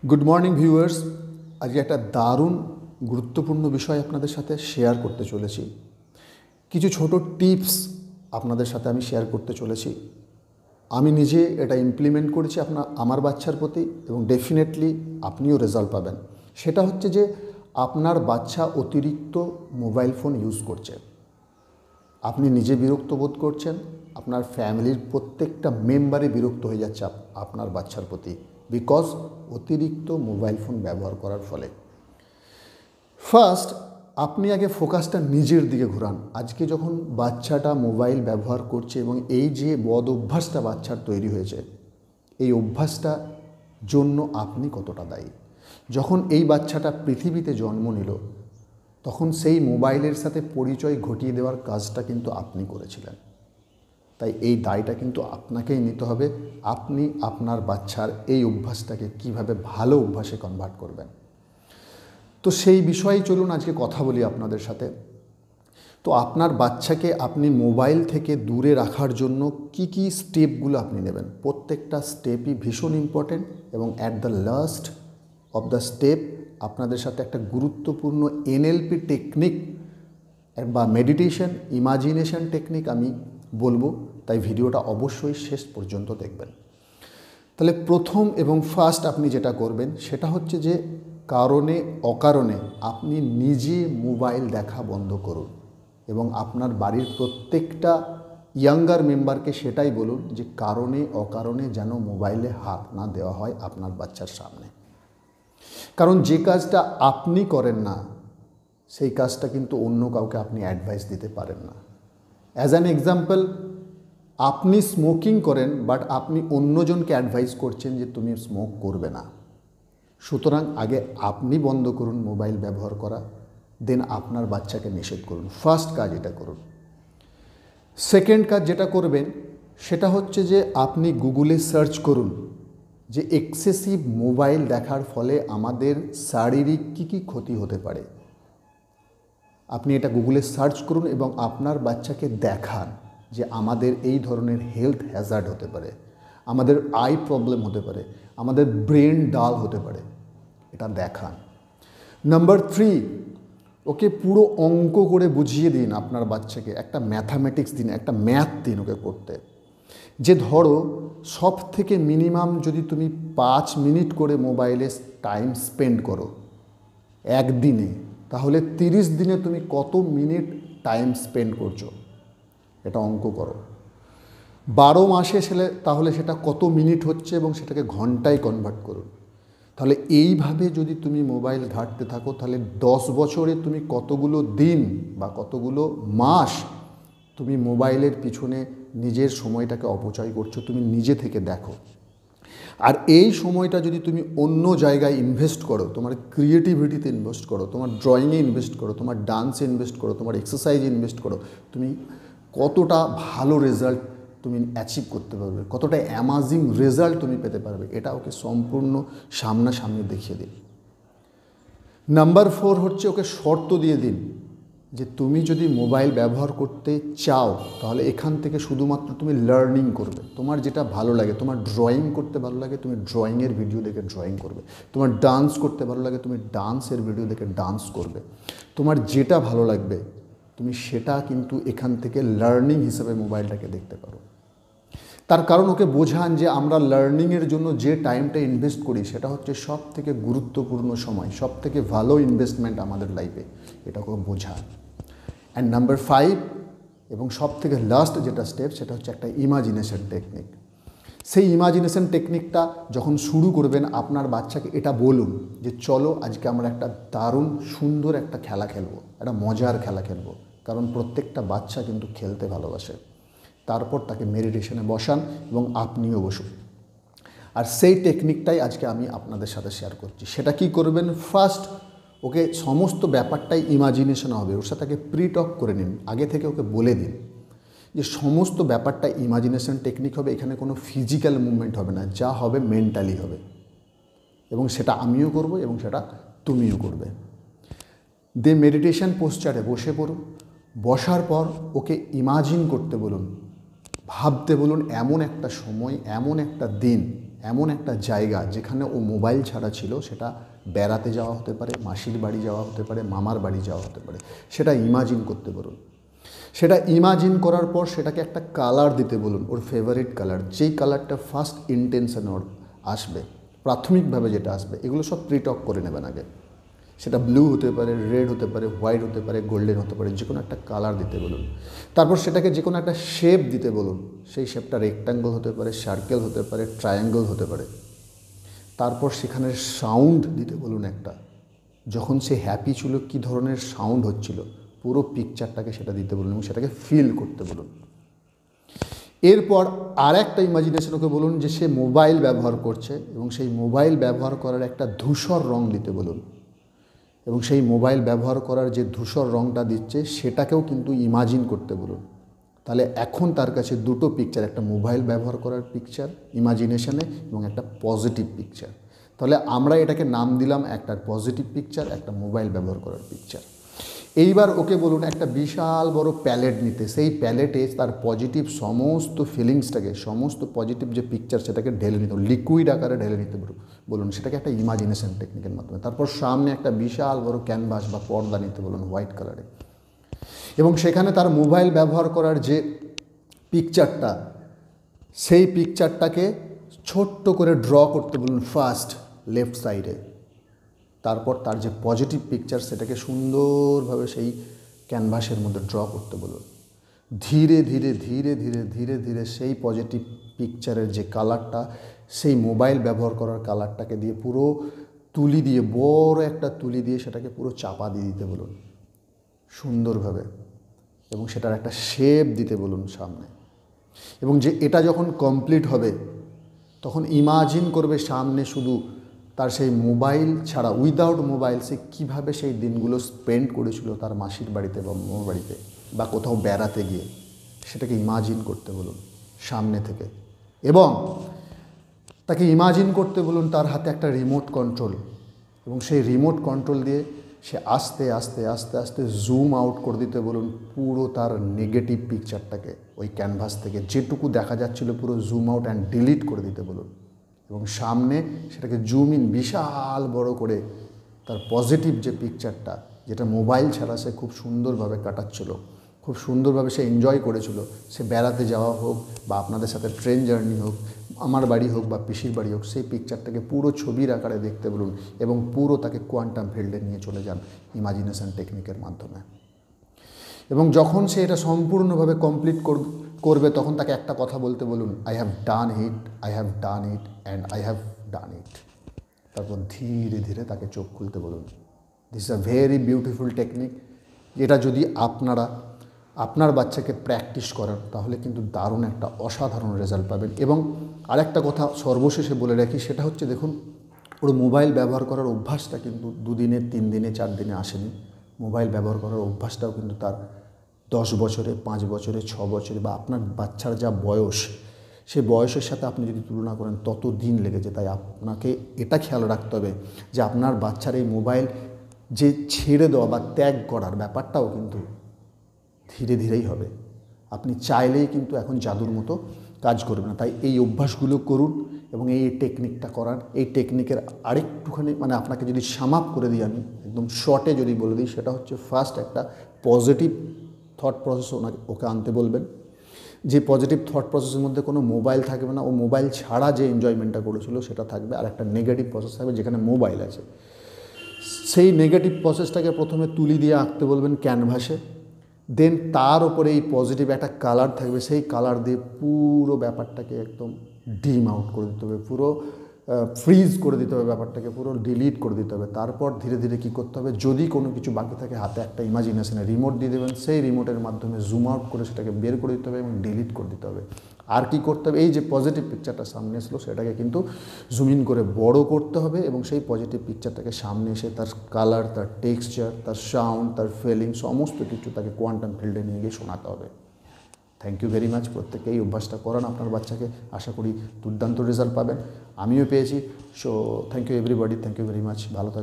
Good morning viewers. আজকে একটা দারুণ গুরুত্বপূর্ণ বিষয় আপনাদের সাথে শেয়ার করতে চলেছি। কিছু ছোট টিপস আপনাদের সাথে আমি শেয়ার করতে চলেছি। আমি নিজে এটা ইমপ্লিমেন্ট করেছি আমার বাচ্চার প্রতি এবং ডেফিনেটলি আপনিও রেজাল্ট পাবেন। সেটা হচ্ছে যে আপনার বাচ্চা অতিরিক্ত মোবাইল ফোন ইউজ করছে, আপনি নিজে বিরক্ত বোধ করছেন, আপনার ফ্যামিলির প্রত্যেকটা মেম্বারই বিরক্ত হয়ে যাচ্ছে আপনার বাচ্চার প্রতি, বিকজ অতিরিক্ত মোবাইল ফোন ব্যবহার করার ফলে। ফার্স্ট, আপনি আগে ফোকাসটা নিজের দিকে ঘোরান। আজকে যখন বাচ্চাটা মোবাইল ব্যবহার করছে এবং এই যে বদ অভ্যাসটা বাচ্চার তৈরি হয়েছে, এই অভ্যাসটা জন্য আপনি কতটা দায়ী। যখন এই বাচ্চাটা পৃথিবীতে জন্ম নিল তখন সেই মোবাইলের সাথে পরিচয় ঘটিয়ে দেওয়ার কাজটা কিন্তু আপনি করেছিলেন। তাই এই দায়টা কিন্তু আপনাকেই নিতে হবে। আপনি আপনার বাচ্চার এই অভ্যাসটাকে কিভাবে ভালো অভ্যাসে কনভার্ট করবেন, তো সেই বিষয়ে চলুন আজকে কথা বলি আপনাদের সাথে। তো আপনার বাচ্চাকে আপনি মোবাইল থেকে দূরে রাখার জন্য কি কি স্টেপগুলো আপনি নেবেন, প্রত্যেকটা স্টেপই ভীষণ ইম্পর্টেন্ট। এবং at the last of the step আপনাদের সাথে একটা গুরুত্বপূর্ণ এনএলপি টেকনিক বা মেডিটেশন ইমাজিনেশন টেকনিক আমি বলবো, তাই ভিডিওটা অবশ্যই শেষ পর্যন্ত দেখবেন। তাহলে প্রথম এবং ফার্স্ট আপনি যেটা করবেন সেটা হচ্ছে যে কারণে অকারণে আপনি নিজে মোবাইল দেখা বন্ধ করুন এবং আপনার বাড়ির প্রত্যেকটা ইয়াঙ্গার মেম্বারকে সেটাই বলুন যে কারণে অকারণে যেন মোবাইলে হাত না দেওয়া হয় আপনার বাচ্চার সামনে। কারণ যে কাজটা আপনি করেন না সেই কাজটা কিন্তু অন্য কাউকে আপনি অ্যাডভাইস দিতে পারেন না। অ্যাজ অ্যান এক্সাম্পল, আপনি স্মোকিং করেন বাট আপনি অন্যজনকে অ্যাডভাইস করছেন যে তুমি স্মোক করবে না। সুতরাং আগে আপনি বন্ধ করুন মোবাইল ব্যবহার করা, দেন আপনার বাচ্চাকে নিষেধ করুন। ফার্স্ট কাজ এটা করুন। সেকেন্ড কাজ যেটা করবেন সেটা হচ্ছে যে আপনি গুগলে সার্চ করুন যে এক্সেসিভ মোবাইল দেখার ফলে আমাদের শারীরিক কী কী ক্ষতি হতে পারে। আপনি এটা গুগলে সার্চ করুন এবং আপনার বাচ্চাকে দেখান যে আমাদের এই ধরনের হেলথ হ্যাজার্ড হতে পারে, আমাদের আই প্রবলেম হতে পারে, আমাদের ব্রেন ডাল হতে পারে, এটা দেখান। নাম্বার 3, ওকে পুরো অঙ্ক করে বুঝিয়ে দিন আপনার বাচ্চাকে, একটা ম্যাথামেটিক্স দিন, একটা ম্যাথ দিন ওকে করতে। যে ধরো সব থেকে মিনিমাম যদি তুমি 5 মিনিট করে মোবাইলে টাইম স্পেন্ড করো একদিনে, তাহলে 30 দিনে তুমি কত মিনিট টাইম স্পেন্ড করছো, এটা অঙ্ক করো। 12 মাসে তাহলে সেটা কত মিনিট হচ্ছে এবং সেটাকে ঘন্টায় কনভার্ট করুন। তাহলে এইভাবে যদি তুমি মোবাইল ঘাঁটতে থাকো তাহলে 10 বছরে তুমি কতগুলো দিন বা কতগুলো মাস তুমি মোবাইলের পিছনে নিজের সময়টাকে অপচয় করছো, তুমি নিজে থেকে দেখো। আর এই সময়টা যদি তুমি অন্য জায়গায় ইনভেস্ট করো, তোমার ক্রিয়েটিভিটিতে ইনভেস্ট করো, তোমার ড্রয়িংয়ে ইনভেস্ট করো, তোমার ডান্সে ইনভেস্ট করো, তোমার এক্সারসাইজে ইনভেস্ট করো, তুমি কতটা ভালো রেজাল্ট তুমি অ্যাচিভ করতে পারবে, কতটা অ্যামাজিং রেজাল্ট তুমি পেতে পারবে, এটা ওকে সম্পূর্ণ সামনাসামনি দেখিয়ে দিন। নাম্বার 4 হচ্ছে ওকে শর্ত দিয়ে দিন যে তুমি যদি মোবাইল ব্যবহার করতে চাও তাহলে এখান থেকে শুধুমাত্র তুমি লার্নিং করবে। তোমার যেটা ভালো লাগে, তোমার ড্রয়িং করতে ভালো লাগে তুমি ড্রয়িংয়ের ভিডিও দেখে ড্রয়িং করবে, তোমার ডান্স করতে ভালো লাগে তুমি ডান্সের ভিডিও দেখে ডান্স করবে, তোমার যেটা ভালো লাগবে তুমি সেটা কিন্তু এখান থেকে লার্নিং হিসেবে মোবাইলটাকে দেখতে পারো। তার কারণ ওকে বোঝান যে আমরা লার্নিংয়ের জন্য যে টাইমটা ইনভেস্ট করি সেটা হচ্ছে সব থেকে গুরুত্বপূর্ণ সময়, সব থেকে ভালো ইনভেস্টমেন্ট আমাদের লাইফে, এটা ওকে বোঝান। অ্যান্ড নাম্বার 5 এবং সব থেকে লাস্ট যেটা স্টেপ সেটা হচ্ছে একটা ইমাজিনেশন টেকনিক। সেই ইমাজিনেশন টেকনিকটা যখন শুরু করবেন আপনার বাচ্চাকে এটা বলুন যে চলো আজকে আমরা একটা দারুণ সুন্দর একটা খেলা খেলবো, একটা মজার খেলা খেলবো, কারণ প্রত্যেকটা বাচ্চা কিন্তু খেলতে ভালোবাসে। তারপর তাকে মেডিটেশনে বসান এবং আপনিও বসুন। আর সেই টেকনিকটাই আজকে আমি আপনাদের সাথে শেয়ার করছি। সেটা কি করবেন, ফার্স্ট ওকে সমস্ত ব্যাপারটাই ইমাজিনেশন হবে, ওর সাথে প্রি টক করে নিন, আগে থেকে ওকে বলে দিন যে সমস্ত ব্যাপারটা ইমাজিনেশন টেকনিক হবে, এখানে কোনো ফিজিক্যাল মুভমেন্ট হবে না, যা হবে মেন্টালি হবে, এবং সেটা আমিও করব এবং সেটা তুমিও করবে। দে মেডিটেশন পোস্চারে বসে পড়ুন, বসার পর ওকে ইমাজিন করতে বলুন, ভাবতে বলুন এমন একটা সময়, এমন একটা দিন এমন একটা জায়গা যেখানে ও মোবাইল ছাড়া ছিল, সেটা বেড়াতে যাওয়া হতে পারে, মাসির বাড়ি যাওয়া হতে পারে, মামার বাড়ি যাওয়া হতে পারে। সেটা ইমাজিন করতে বলুন। সেটা ইমাজিন করার পর সেটাকে একটা কালার দিতে বলুন, ওর ফেভারিট কালার, যেই কালারটা ফার্স্ট ইন্টেনশনে ওর আসবে, প্রাথমিকভাবে যেটা আসবে। এগুলো সব প্রিটক করে নেবেন আগে। সেটা ব্লু হতে পারে, রেড হতে পারে, হোয়াইট হতে পারে, গোল্ডেন হতে পারে, যে কোনো একটা কালার দিতে বলুন। তারপর সেটাকে যে কোনো একটা শেপ দিতে বলুন। সেই শেপটা রেক্ট্যাঙ্গল হতে পারে, সার্কেল হতে পারে, ট্রায়াঙ্গল হতে পারে। তারপর সেখানে সাউন্ড দিতে বলুন একটা। যখন সে হ্যাপি ছিল কী ধরনের সাউন্ড হচ্ছিল, পুরো পিকচারটাকে সেটা দিতে বলুন এবং সেটাকে ফিল করতে বলুন। এরপর আর একটা ইমাজিনেশন ওকে বলুন যে সে মোবাইল ব্যবহার করছে এবং সেই মোবাইল ব্যবহার করার একটা ধূসর রং দিতে বলুন। এবং সেই মোবাইল ব্যবহার করার যে ধূসর রংটা দিচ্ছে সেটাকেও কিন্তু ইমাজিন করতে বলুন। তাহলে এখন তার কাছে দুটো পিকচার, একটা মোবাইল ব্যবহার করার পিকচার ইমাজিনেশনে এবং একটা পজিটিভ পিকচার। তাহলে আমরা এটাকে নাম দিলাম একটা পজিটিভ পিকচার, একটা মোবাইল ব্যবহার করার পিকচার। এইবার ওকে বলুন একটা বিশাল বড় প্যালেট নিতে, সেই প্যালেটে তার পজিটিভ সমস্ত ফিলিংসটাকে, সমস্ত পজিটিভ যে পিকচার সেটাকে ঢেলে নিতে, লিকুইড আকারে ঢেলে নিতে বলুন। সেটাকে একটা ইমাজিনেশন টেকনিকের মাধ্যমে। তারপর সামনে একটা বিশাল বড় ক্যানভাস বা পর্দা নিতে বলুন হোয়াইট কালারে, এবং সেখানে তার মোবাইল ব্যবহার করার যে পিকচারটা, সেই পিকচারটাকে ছোট্ট করে ড্র করতে বলুন ফার্স্ট লেফট সাইডে। তারপর তার যে পজিটিভ পিকচার সেটাকে সুন্দরভাবে সেই ক্যানভাসের মধ্যে ড্র করতে বলুন। ধীরে ধীরে ধীরে ধীরে ধীরে ধীরে সেই পজিটিভ পিকচারের যে কালারটা, সেই মোবাইল ব্যবহার করার কালারটাকে দিয়ে পুরো তুলি দিয়ে, বড় একটা তুলি দিয়ে সেটাকে পুরো চাপা দিয়ে দিতে বলুন সুন্দরভাবে, এবং সেটার একটা শেপ দিতে বলুন সামনে। এবং যে এটা যখন কমপ্লিট হবে তখন ইমাজিন করবে সামনে শুধু তার সেই মোবাইল ছাড়া, উইদাউট মোবাইল সে কীভাবে সেই দিনগুলো স্পেন্ড করেছিল তার মাসির বাড়িতে বা মামার বাড়িতে বা কোথাও বেড়াতে গিয়ে। সেটাকে ইমাজিন করতে বলুন সামনে থেকে, এবং তাকে ইমাজিন করতে বলুন তার হাতে একটা রিমোট কন্ট্রোল, এবং সেই রিমোট কন্ট্রোল দিয়ে সে আস্তে আস্তে আস্তে আস্তে জুম আউট করে দিতে বলুন পুরো তার নেগেটিভ পিকচারটাকে। ওই ক্যানভাস থেকে যেটুকু দেখা যাচ্ছিল পুরো জুম আউট অ্যান্ড ডিলিট করে দিতে বলুন, এবং সামনে সেটাকে জুম ইন বিশাল বড় করে তার পজিটিভ যে পিকচারটা, যেটা মোবাইল ছাড়া সে খুব সুন্দরভাবে কাটাচ্ছিল, খুব সুন্দরভাবে সে এনজয় করেছিল, সে বেড়াতে যাওয়া হোক বা আপনাদের সাথে ট্রেন জার্নি হোক, আমার বাড়ি হোক বা পিসির বাড়ি হোক, সেই পিকচারটাকে পুরো ছবির আকারে দেখতে বলুন এবং পুরো তাকে কোয়ান্টাম ফিল্ডে নিয়ে চলে যান ইমাজিনেশন টেকনিকের মাধ্যমে। এবং যখন সে এটা সম্পূর্ণভাবে কমপ্লিট করবে তখন তাকে একটা কথা বলতে বলুন, I have done it, I have done it and I have done it. তারপর ধীরে ধীরে তাকে চোখ খুলতে বলুন। This is a very beautiful technique. এটা যদি আপনারা আপনার বাচ্চাকে প্র্যাকটিস করান তাহলে কিন্তু দারুণ একটা অসাধারণ রেজাল্ট পাবেন। এবং আরেকটা কথা সর্বশেষে বলে রাখি, সেটা হচ্ছে দেখুন ওর মোবাইল ব্যবহার করার অভ্যাসটা কিন্তু 2 দিনে 3 দিনে 4 দিনে আসেনি। মোবাইল ব্যবহার করার অভ্যাসটাও কিন্তু তার 10 বছরে, 5 বছরে, 6 বছরে বা আপনার বাচ্চার যা বয়স, সেই বয়সের সাথে আপনি যদি তুলনা করেন তত দিন লেগেছে। তাই আপনাকে এটা খেয়াল রাখতে হবে যে আপনার বাচ্চার এই মোবাইল যে ছেড়ে দেওয়া বা ত্যাগ করার ব্যাপারটাও কিন্তু ধীরে ধীরেই হবে। আপনি চাইলেই কিন্তু এখন জাদুর মতো কাজ করবে না। তাই এই অভ্যাসগুলো করুন এবং এই টেকনিকটা করান। এই টেকনিকের আরেকটুখানি আপনাকে যদি সাম আপ করে দিই, আমি একদম শর্টে যদি বলে দিই, সেটা হচ্ছে ফার্স্ট একটা পজিটিভ থট প্রসেস ওকে আনতে বলবেন, যে পজিটিভ থট প্রসেসের মধ্যে কোনো মোবাইল থাকবে না, ও মোবাইল ছাড়া যে এনজয়মেন্টটা করেছিল সেটা থাকবে, আর একটা নেগেটিভ প্রসেস থাকবে যেখানে মোবাইল আছে। সেই নেগেটিভ প্রসেসটাকে প্রথমে তুলি দিয়ে আঁকতে বলবেন ক্যানভাসে, দেন তার ওপরে এই পজিটিভ একটা কালার থাকবে, সেই কালার দিয়ে পুরো ব্যাপারটাকে একদম ডিম আউট করে দিতে হবে, পুরো ফ্রিজ করে দিতে হবে, ব্যাপারটাকে পুরো ডিলিট করে দিতে হবে। তারপর ধীরে ধীরে কী করতে হবে, যদি কোনো কিছু বাকি থাকে হাতে একটা ইমাজিনেশনে রিমোট দিয়ে দেবেন, সেই রিমোটের মাধ্যমে জুম আউট করে সেটাকে বের করে দিতে হবে এবং ডিলিট করে দিতে হবে। আর কি করতে হবে, এই যে পজিটিভ পিকচারটা সামনে এসলো সেটাকে কিন্তু জুম ইন করে বড় করতে হবে এবং সেই পজিটিভ পিকচারটাকে সামনে এসে তার কালার, তার টেক্সচার, তার সাউন্ড, তার ফিলিং সমস্ত কিছু তাকে কোয়ান্টাম ফিল্ডে নিয়ে গিয়ে শোনাতে হবে। Thank you very much. প্রত্যেকে এই অভ্যাসটা করান আপনার বাচ্চাকে, আশা করি দুর্দান্ত রেজাল্ট পাবেন। আমিও পেয়েছি। So thank you everybody, thank you very much. ভালো থাকবেন।